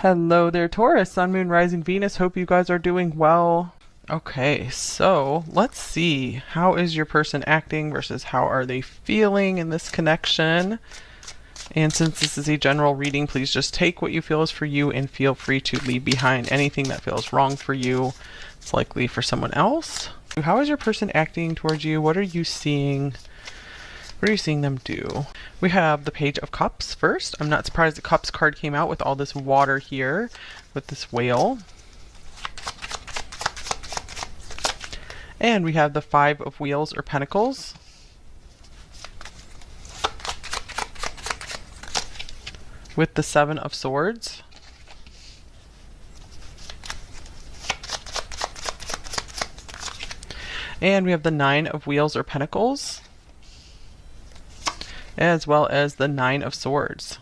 Hello there, Taurus, Sun, Moon, Rising, Venus. Hope you guys are doing well. Okay, so let's see. How is your person acting versus how are they feeling in this connection? And since this is a general reading, please just take what you feel is for you and feel free to leave behind anything that feels wrong for you. It's likely for someone else. How is your person acting towards you? What are you seeing? What are you seeing them do? We have the Page of Cups first. I'm not surprised the Cups card came out with all this water here with this whale. And we have the Five of Wheels or Pentacles. With the Seven of Swords. And we have the Nine of Wheels or Pentacles, as well as the Nine of Swords.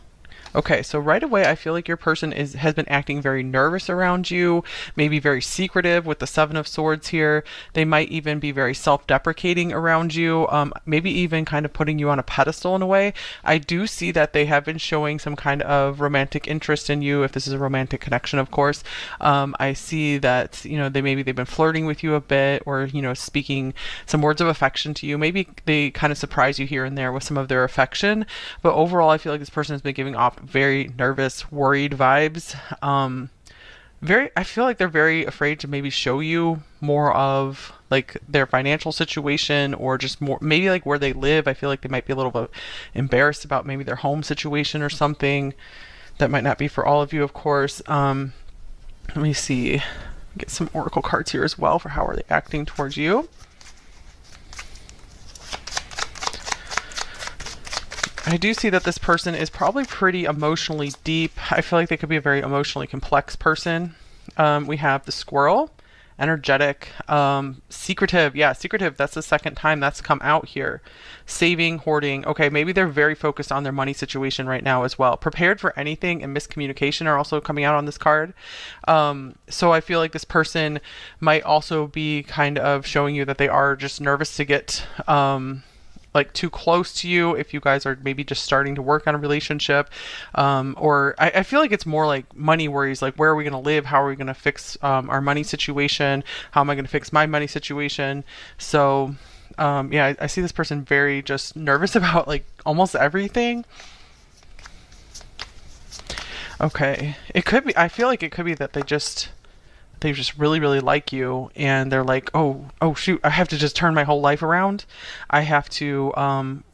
Okay, so right away I feel like your person has been acting very nervous around you, maybe very secretive with the Seven of Swords here. They might even be very self-deprecating around you, maybe even kind of putting you on a pedestal in a way. I do see that they have been showing some kind of romantic interest in you, if this is a romantic connection, of course. I see that, they've been flirting with you a bit, or, speaking some words of affection to you. Maybe they kind of surprise you here and there with some of their affection, but overall I feel like this person has been giving off very nervous, worried vibes. I feel like they're very afraid to maybe show you more of like their financial situation, or just more maybe like where they live. I feel like they might be a little bit embarrassed about maybe their home situation or something. That might not be for all of you, of course. Let me see. Get some oracle cards here as well for how are they acting towards you. I do see that this person is probably pretty emotionally deep. I feel like they could be a very emotionally complex person. We have the Squirrel, energetic, secretive. Yeah, secretive. That's the second time that's come out here. Saving, hoarding. Okay, maybe they're very focused on their money situation right now as well. Prepared for anything and miscommunication are also coming out on this card. So I feel like this person might also be kind of showing you that they are just nervous to get like too close to you if you guys are maybe just starting to work on a relationship, or I feel like it's more like money worries, like where are we going to live, how are we going to fix our money situation, how am I going to fix my money situation. So yeah, I see this person very just nervous about like almost everything. Okay, it could be, I feel like it could be that they just really, really like you, and they're like, oh shoot, I have to just turn my whole life around. I have to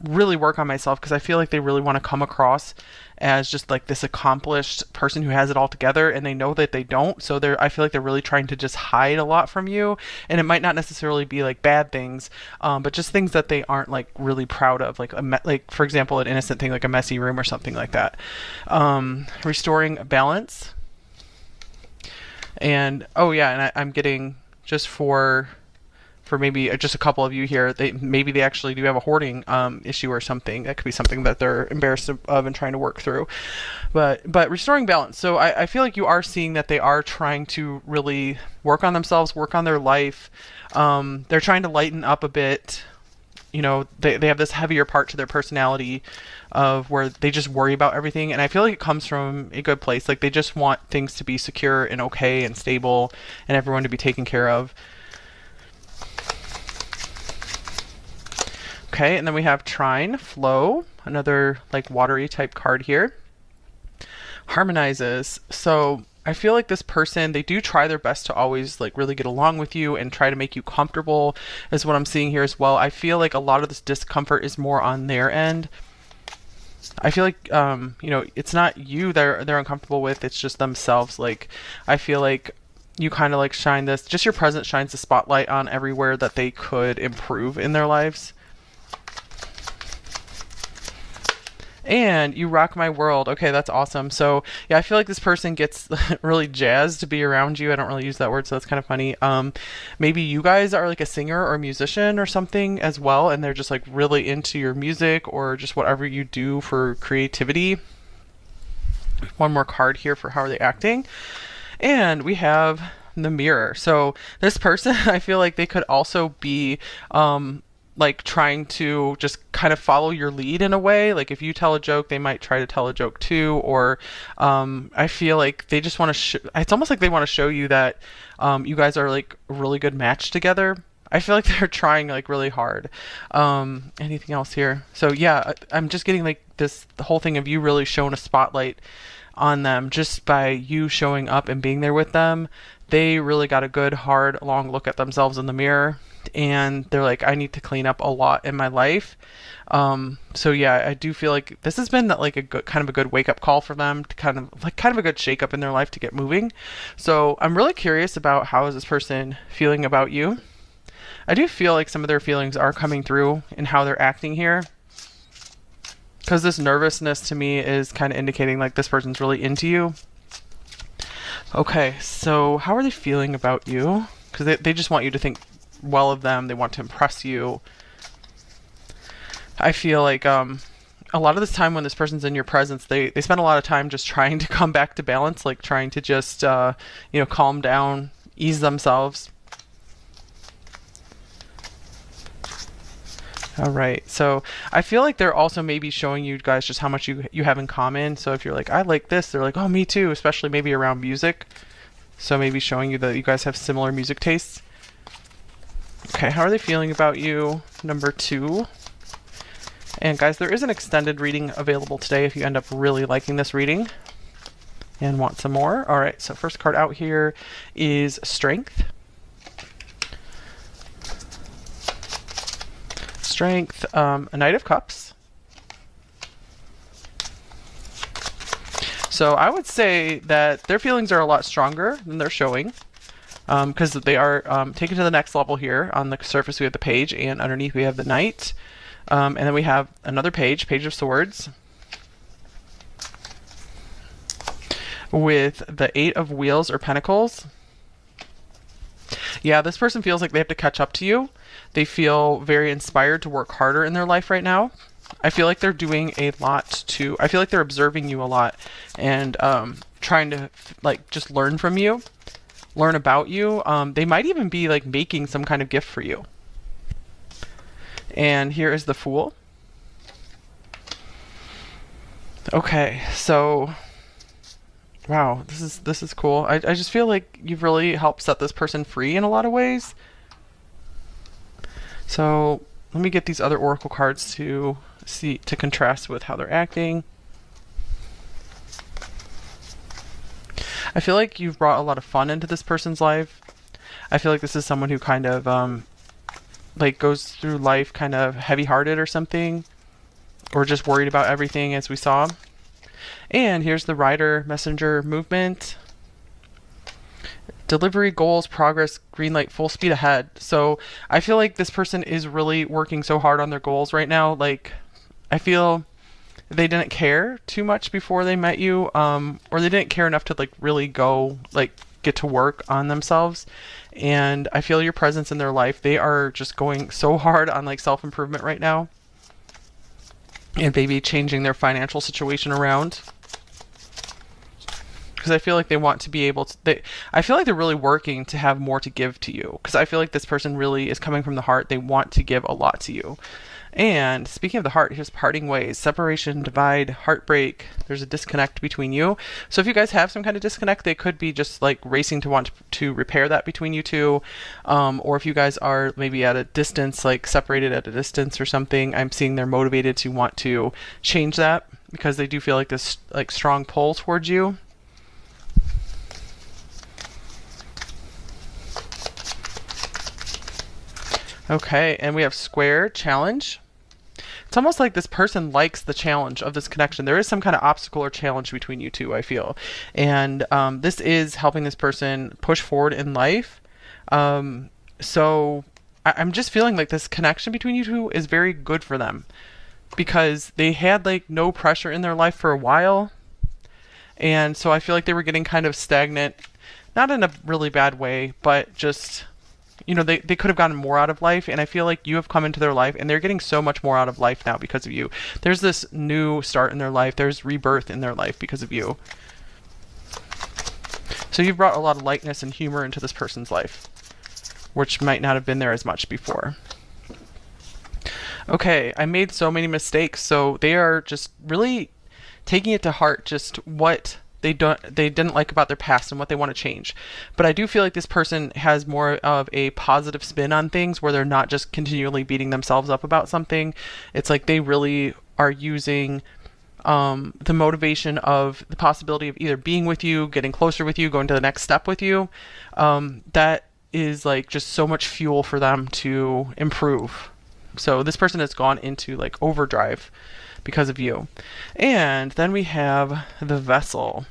really work on myself, because I feel like they really want to come across as just like this accomplished person who has it all together, and they know that they don't. So I feel like they're really trying to just hide a lot from you, and it might not necessarily be like bad things, but just things that they aren't like really proud of, like for example, an innocent thing like a messy room or something like that. Restoring balance. And oh yeah, and I'm getting, just for maybe just a couple of you here, maybe they actually do have a hoarding issue or something. That could be something that they're embarrassed of and trying to work through. But restoring balance. So I feel like you are seeing that they are trying to really work on themselves, work on their life. They're trying to lighten up a bit. They have this heavier part to their personality of where they just worry about everything, and I feel like it comes from a good place. Like they just want things to be secure and okay and stable, and everyone to be taken care of. Okay, and then we have Trine, flow, another like watery type card here. Harmonizes. So I feel like this person, they do try their best to always like really get along with you and try to make you comfortable, is what I'm seeing here as well. I feel like a lot of this discomfort is more on their end. I feel like it's not you they're uncomfortable with, it's just themselves. Like I feel like you kind of like shine this, just your presence shines the spotlight on everywhere that they could improve in their lives. And you rock my world. Okay, that's awesome. So yeah, I feel like this person gets really jazzed to be around you. I don't really use that word, so that's kind of funny. Maybe you guys are like a singer or a musician or something as well, and they're just like really into your music or just whatever you do for creativity. One more card here for how are they acting. And we have the Mirror. So this person, I feel like they could also be like trying to just kind of follow your lead in a way. Like if you tell a joke, they might try to tell a joke too. Or I feel like they just want to. It's almost like they want to show you that you guys are like a really good match together. I feel like they're trying like really hard. Anything else here? So yeah, I'm just getting like the whole thing of you really showing a spotlight on them just by you showing up and being there with them. They really got a good, hard, long look at themselves in the mirror, and they're like, I need to clean up a lot in my life. So yeah, I do feel like this has been like a good, kind of a good wake up call for them to kind of a good shake up in their life to get moving. So I'm really curious about how is this person feeling about you. I do feel like some of their feelings are coming through in how they're acting here, because this nervousness to me is kind of indicating like this person's really into you. Okay, so how are they feeling about you? Because they just want you to think well of them. They want to impress you. I feel like a lot of this time when this person's in your presence, they spend a lot of time just trying to come back to balance, like trying to just calm down, ease themselves. All right, so I feel like they're also maybe showing you guys just how much you have in common. So if you're like, I like this, they're like, oh, me too, especially maybe around music. So maybe showing you that you guys have similar music tastes. Okay, how are they feeling about you? Number 2. And guys, there is an extended reading available today if you end up really liking this reading and want some more. All right, so first card out here is Strength. Strength, a Knight of Cups. So I would say that their feelings are a lot stronger than they're showing, because they are taken to the next level here. On the surface we have the Page, and underneath we have the Knight. And then we have another Page of Swords, with the 8 of Wheels or Pentacles. Yeah, this person feels like they have to catch up to you. They feel very inspired to work harder in their life right now. I feel like they're doing a lot I feel like they're observing you a lot and trying to like just learn from you, learn about you. They might even be like making some kind of gift for you. And here is the Fool. Okay, so wow, this is cool. I just feel like you've really helped set this person free in a lot of ways. So let me get these other oracle cards to contrast with how they're acting. I feel like you've brought a lot of fun into this person's life. I feel like this is someone who kind of like goes through life kind of heavy-hearted or something, or just worried about everything, as we saw. And here's the Rider Messenger movement. Delivery, goals, progress, green light, full speed ahead. So I feel like this person is really working so hard on their goals right now. Like, I feel they didn't care too much before they met you, or they didn't care enough to like really go like get to work on themselves. And I feel your presence in their life. They are just going so hard on like self-improvement right now, and maybe changing their financial situation around. Because I feel like they want to be able to, I feel like they're really working to have more to give to you. Because I feel like this person really is coming from the heart. They want to give a lot to you. And speaking of the heart, here's parting ways, separation, divide, heartbreak. There's a disconnect between you. So if you guys have some kind of disconnect, they could be just like racing to want to repair that between you two. Or if you guys are maybe at a distance, like separated at a distance or something, I'm seeing they're motivated to want to change that because they do feel like this like strong pull towards you. Okay, and we have Square, challenge. It's almost like this person likes the challenge of this connection. There is some kind of obstacle or challenge between you two, I feel. And this is helping this person push forward in life. So I'm just feeling like this connection between you two is very good for them, because they had like no pressure in their life for a while. And so I feel like they were getting kind of stagnant, not in a really bad way, but just, you know, they could have gotten more out of life. And I feel like you have come into their life and they're getting so much more out of life now because of you. There's this new start in their life. There's rebirth in their life because of you. So you've brought a lot of lightness and humor into this person's life, which might not have been there as much before. Okay, I made so many mistakes. So they are just really taking it to heart, just what they didn't like about their past and what they want to change. But I do feel like this person has more of a positive spin on things where they're not just continually beating themselves up about something. It's like they really are using the motivation of the possibility of either being with you, getting closer with you, going to the next step with you. That is like just so much fuel for them to improve. So this person has gone into like overdrive because of you. And then we have the vessel.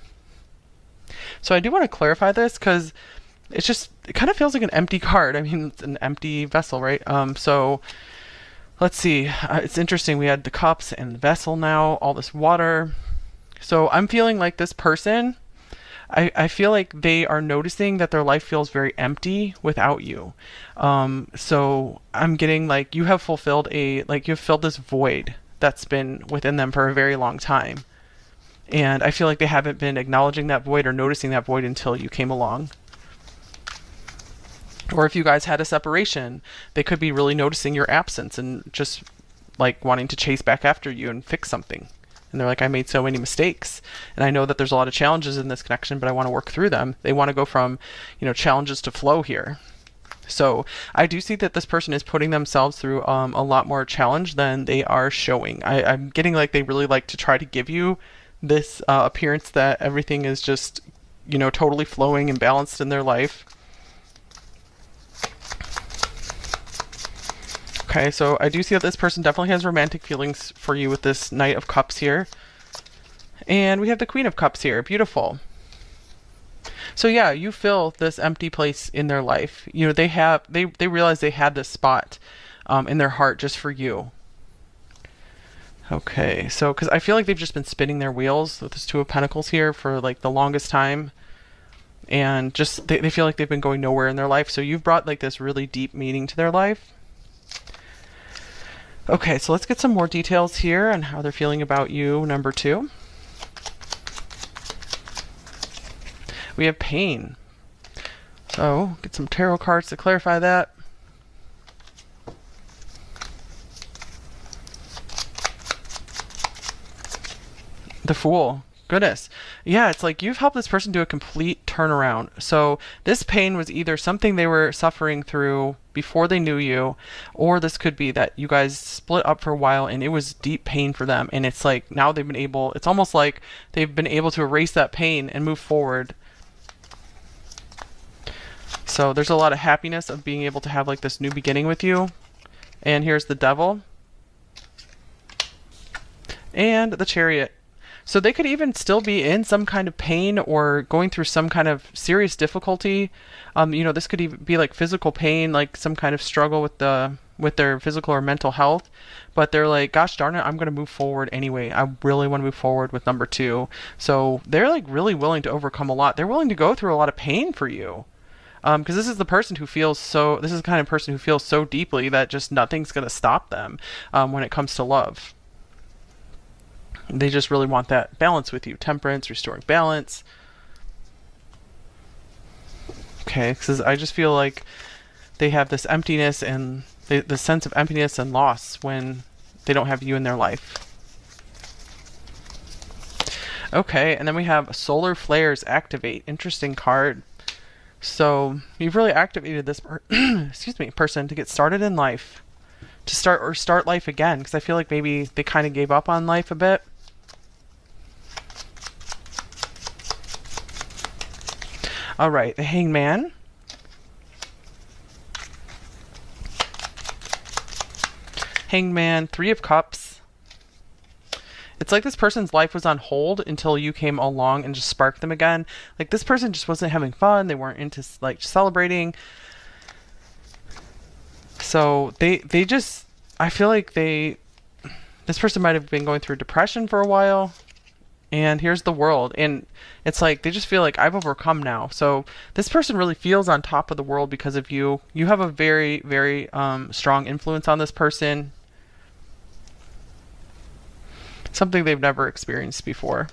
So I do want to clarify this because it kind of feels like an empty card. I mean, it's an empty vessel, right? So let's see. It's interesting. We had the cups and the vessel now, all this water. So I'm feeling like this person, I feel like they are noticing that their life feels very empty without you. So I'm getting like you have filled this void that's been within them for a very long time. And I feel like they haven't been acknowledging that void or noticing that void until you came along. Or if you guys had a separation, they could be really noticing your absence and just like wanting to chase back after you and fix something. And they're like, I made so many mistakes. And I know that there's a lot of challenges in this connection, but I want to work through them. They want to go from, challenges to flow here. So I do see that this person is putting themselves through a lot more challenge than they are showing. I'm getting like they really like to try to give you this appearance that everything is just, totally flowing and balanced in their life. Okay, so I do see that this person definitely has romantic feelings for you with this Knight of Cups here. And we have the Queen of Cups here. Beautiful. So yeah, you fill this empty place in their life. They realize they had this spot in their heart just for you. Okay, so because I feel like they've just been spinning their wheels with this Two of Pentacles here for like the longest time. And just they feel like they've been going nowhere in their life. So you've brought like this really deep meaning to their life. Okay, so let's get some more details here on how they're feeling about you, number 2. We have pain. So get some tarot cards to clarify that. The Fool. Goodness. Yeah, it's like you've helped this person do a complete turnaround. So this pain was either something they were suffering through before they knew you, or this could be that you guys split up for a while and it was deep pain for them. And it's like now it's almost like they've been able to erase that pain and move forward. So there's a lot of happiness of being able to have like this new beginning with you. And here's the Devil. And the Chariot. So they could even still be in some kind of pain or going through some kind of serious difficulty. This could even be like physical pain, like some kind of struggle with their physical or mental health. But they're like, gosh darn it, I'm going to move forward anyway. I really want to move forward with number 2. So they're like really willing to overcome a lot. They're willing to go through a lot of pain for you. Because this is the kind of person who feels so deeply that just nothing's going to stop them when it comes to love. They just really want that balance with you. Temperance, restoring balance. Okay, because I just feel like they have this emptiness and the sense of emptiness and loss when they don't have you in their life. Okay, and then we have Solar Flares Activate. Interesting card. So you've really activated this person to get started in life. To start life again. Because I feel like maybe they kind of gave up on life a bit. All right, the Hangman. Hangman, 3 of Cups. It's like this person's life was on hold until you came along and just sparked them again. Like this person just wasn't having fun. They weren't into like celebrating. So I feel like this person might have been going through depression for a while. And here's the World. And it's like they just feel like I've overcome now. So this person really feels on top of the world because of you. You have a very, very strong influence on this person. Something they've never experienced before.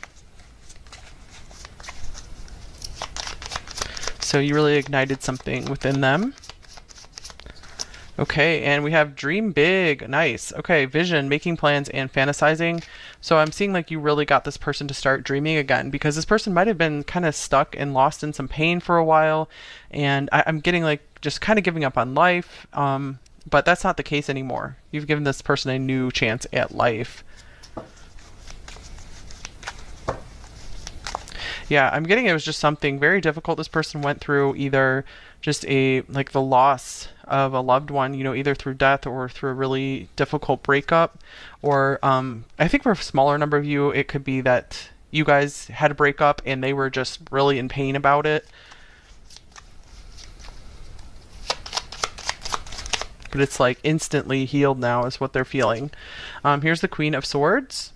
So you really ignited something within them. Okay, and we have dream big. Nice. Okay, vision, making plans, and fantasizing. So I'm seeing like you really got this person to start dreaming again because this person might have been kind of stuck and lost in some pain for a while. And I'm getting like just kind of giving up on life. But that's not the case anymore. You've given this person a new chance at life. Yeah, I'm getting it was just something very difficult this person went through, either just a like the loss of a loved one, you know, either through death or through a really difficult breakup, or I think for a smaller number of you, it could be that you guys had a breakup and they were just really in pain about it. But it's like instantly healed now is what they're feeling. Here's the Queen of Swords.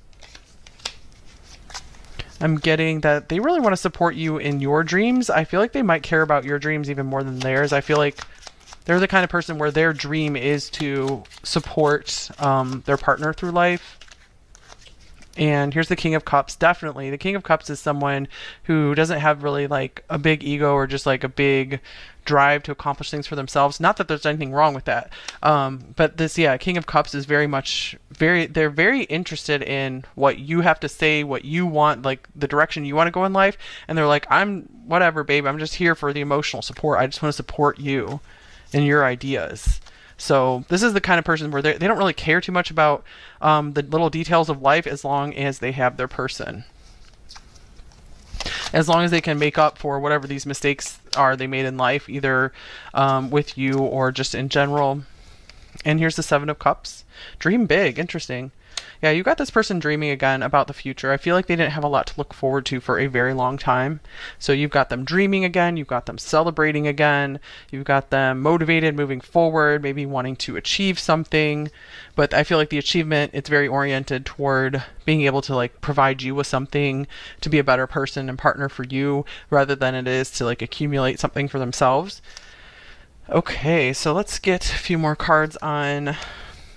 I'm getting that they really want to support you in your dreams. I feel like they might care about your dreams even more than theirs. I feel like they're the kind of person where their dream is to support their partner through life. And here's the King of Cups. Definitely. The King of Cups is someone who doesn't have really like a big ego or just like a big drive to accomplish things for themselves. Not that there's anything wrong with that. But this, yeah, King of Cups is very much they're very interested in what you have to say, what you want, like the direction you want to go in life. And they're like, I'm whatever, babe. I'm just here for the emotional support. I just want to support you and your ideas. So this is the kind of person where they don't really care too much about the little details of life as long as they have their person. As long as they can make up for whatever these mistakes are they made in life, either with you or just in general. And here's the Seven of Cups. Dream big. Interesting. Yeah, you got this person dreaming again about the future. I feel like they didn't have a lot to look forward to for a very long time. So you've got them dreaming again, you've got them celebrating again, you've got them motivated, moving forward, maybe wanting to achieve something. But I feel like the achievement, it's very oriented toward being able to like provide you with something to be a better person and partner for you, rather than it is to like accumulate something for themselves. Okay, so let's get a few more cards on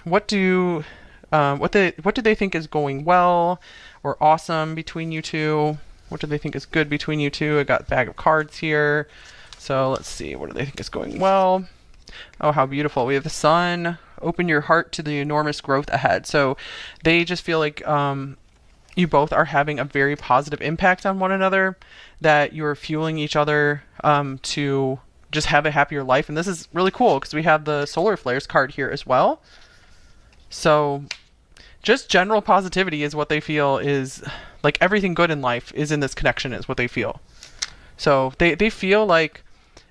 what do what do they think is going well or awesome between you two? What do they think is good between you two? I got a bag of cards here. So let's see. What do they think is going well? Oh, how beautiful. We have the Sun. Open your heart to the enormous growth ahead. So they just feel like you both are having a very positive impact on one another, that you're fueling each other to just have a happier life. And this is really cool because we have the solar flares card here as well. So just general positivity is what they feel is like everything good in life is in this connection is what they feel. So they feel like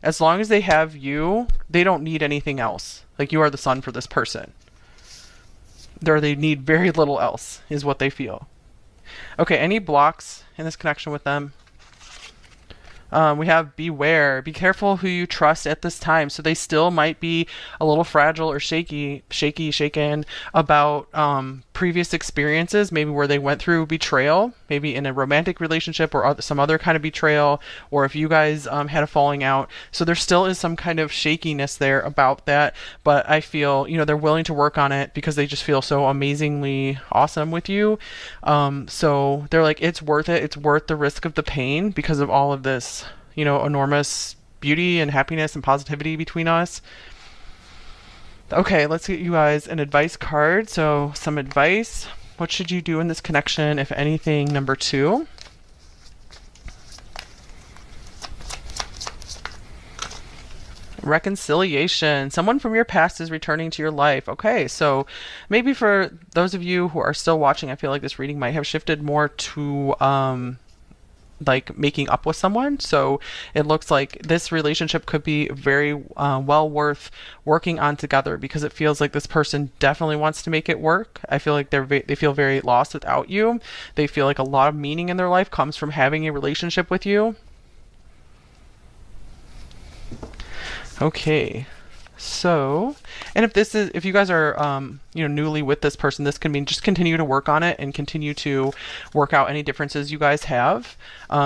as long as they have you, they don't need anything else. Like you are the sun for this person. They need very little else is what they feel. Okay, any blocks in this connection with them? We have beware. Be careful who you trust at this time. So they still might be a little fragile or shaken about previous experiences, maybe where they went through betrayal, maybe in a romantic relationship or some other kind of betrayal, or if you guys had a falling out. So there still is some kind of shakiness there about that. But I feel, you know, they're willing to work on it because they just feel so amazingly awesome with you. So they're like, it's worth it. It's worth the risk of the pain because of all of this, you know, enormous beauty and happiness and positivity between us. Okay, let's get you guys an advice card. So some advice. What should you do in this connection, if anything? Number 2. Reconciliation. Someone from your past is returning to your life. Okay, so maybe for those of you who are still watching, I feel like this reading might have shifted more to like making up with someone. So it looks like this relationship could be very well worth working on together because it feels like this person definitely wants to make it work. I feel like they feel very lost without you. They feel like a lot of meaning in their life comes from having a relationship with you. Okay, so, and if you guys are, you know, newly with this person, this can mean just continue to work on it and continue to work out any differences you guys have,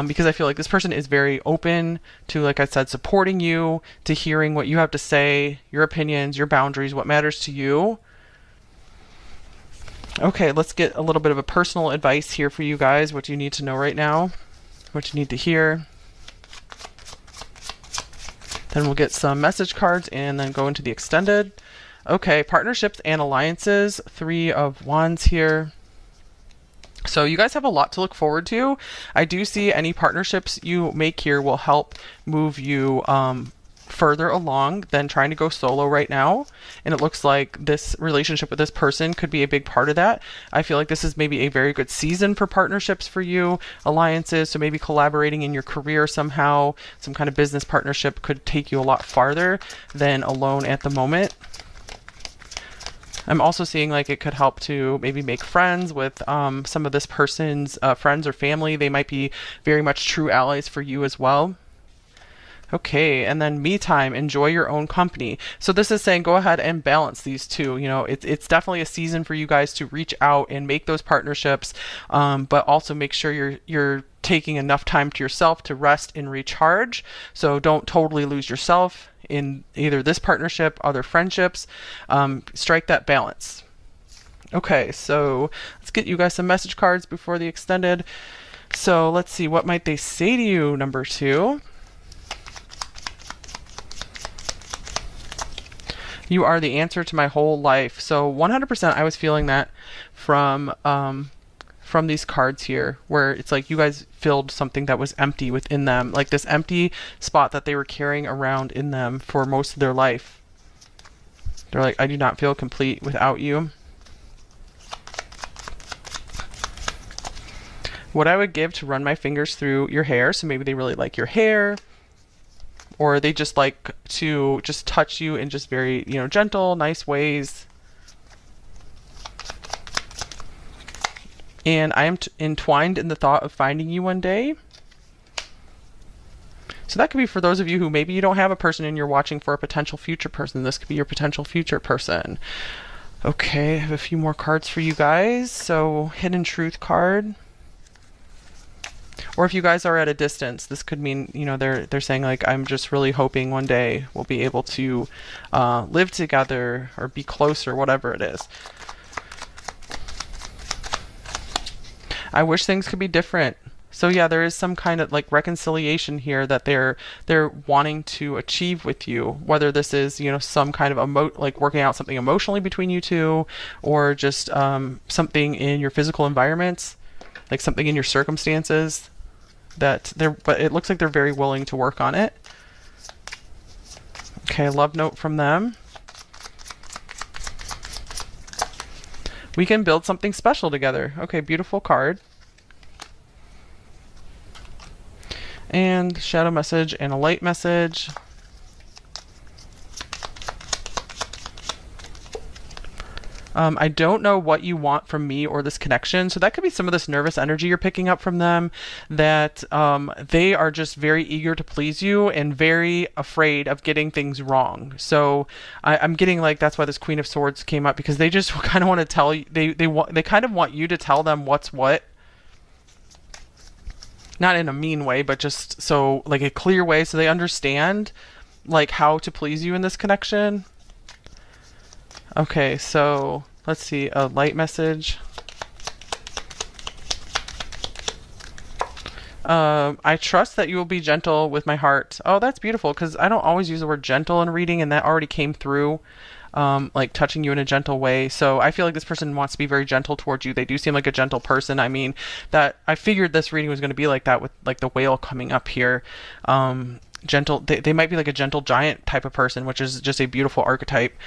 because I feel like this person is very open to, like I said, supporting you, to hearing what you have to say, your opinions, your boundaries, what matters to you. Okay, let's get a little bit of a personal advice here for you guys. What do you need to know right now? What you need to hear? Then we'll get some message cards and then go into the extended. Okay, partnerships and alliances, 3 of Wands here. So you guys have a lot to look forward to. I do see any partnerships you make here will help move you further along than trying to go solo right now. And it looks like this relationship with this person could be a big part of that. I feel like this is maybe a very good season for partnerships for you, alliances. So maybe collaborating in your career somehow, some kind of business partnership could take you a lot farther than alone at the moment. I'm also seeing like it could help to maybe make friends with some of this person's friends or family. They might be very much true allies for you as well. Okay, and then me time, enjoy your own company. So this is saying go ahead and balance these two. You know, it's definitely a season for you guys to reach out and make those partnerships, but also make sure you're taking enough time to yourself to rest and recharge. So don't totally lose yourself in either this partnership, other friendships. Strike that balance. Okay, so let's get you guys some message cards before the extended. So let's see, what might they say to you, number 2? You are the answer to my whole life. So 100% I was feeling that from these cards here, where it's like you guys filled something that was empty within them, like this empty spot that they were carrying around in them for most of their life. They're like, I do not feel complete without you. What I would give to run my fingers through your hair. So maybe they really like your hair, or they just like to just touch you in just very, you know, gentle, nice ways. And I am entwined in the thought of finding you one day. So that could be for those of you who maybe you don't have a person and you're watching for a potential future person. This could be your potential future person. Okay, I have a few more cards for you guys. So hidden truth card. Or if you guys are at a distance, this could mean, you know, they're saying like, I'm just really hoping one day we'll be able to live together or be closer, whatever it is. I wish things could be different. So yeah, there is some kind of like reconciliation here that they're wanting to achieve with you, whether this is, you know, some kind of like working out something emotionally between you two, or just something in your physical environments, like something in your circumstances that but it looks like they're very willing to work on it. Okay, love note from them. We can build something special together. Okay, beautiful card. And shadow message and a light message. I don't know what you want from me or this connection. So that could be some of this nervous energy you're picking up from them, that they are just very eager to please you and very afraid of getting things wrong. So I'm getting like, that's why this Queen of Swords came up, because they just kind of want to tell you, they kind of want you to tell them what's what. Not in a mean way, but just so like a clear way, so they understand like how to please you in this connection. Okay, so let's see, a light message. I trust that you will be gentle with my heart. Oh, that's beautiful, because I don't always use the word gentle in reading, and that already came through, like touching you in a gentle way. So I feel like this person wants to be very gentle towards you. They do seem like a gentle person. I mean, that I figured this reading was going to be like that with like the whale coming up here. Gentle, they might be like a gentle giant type of person, which is just a beautiful archetype.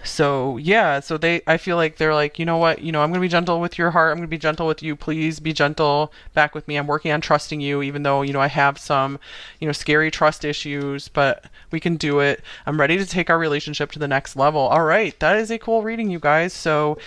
So yeah, so I feel like they're like, you know what, you know, I'm going to be gentle with your heart. I'm going to be gentle with you. Please be gentle back with me. I'm working on trusting you, even though, you know, I have some, you know, scary trust issues, but we can do it. I'm ready to take our relationship to the next level. All right. That is a cool reading, you guys. So